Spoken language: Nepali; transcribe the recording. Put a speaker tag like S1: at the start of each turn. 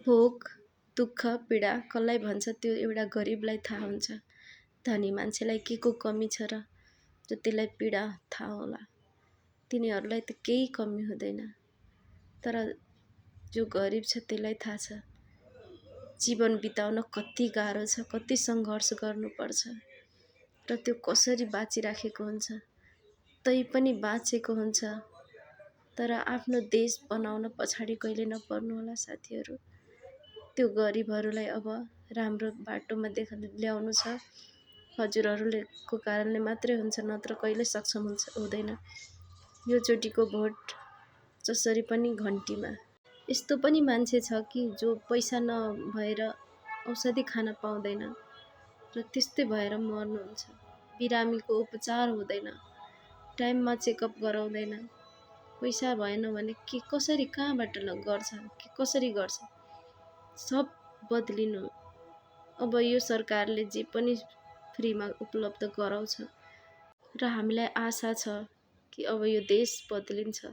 S1: भोग, दुःख, पीडा कसलाई भन्छ त्यो एउटा गरिबलाई थाहा हुन्छ। धनी मान्छेलाई के को कमी छ र जो त्यसलाई पीडा थाहा होला। तिनीहरूलाई त केही कमी हुँदैन, तर जो गरिब छ त्यसलाई थाहा छ जीवन बिताउन कति गाह्रो छ, कति सङ्घर्ष गर्नुपर्छ र त्यो कसरी बाँचिराखेको हुन्छ। तै पनि बाँचेको हुन्छ, तर आफ्नो देश बनाउन पछाडि कहिले नपर्नु होला साथीहरू। त्यो गरिबहरूलाई अब राम्रो बाटोमा ल्याउनु छ। हजुरहरूको कारणले मात्रै हुन्छ, नत्र कहिले सक्षम हुँदैन। यो चोटिको भोट जसरी पनि घन्टीमा। यस्तो पनि मान्छे छ कि जो पैसा नभएर औषधि खान पाउँदैन र त्यस्तै भएर मर्नुहुन्छ। बिरामीको उपचार हुँदैन, टाइममा चेकअप गराउँदैन। पैसा भएन भने कसरी कहाँबाट गर्छ, कसरी गर्छ। सब बदलिनु। अब यो सरकारले जे पनि फ्रीमा उपलब्ध गराउँछ र हामीलाई आशा छ कि अब यो देश बदलिन्छ।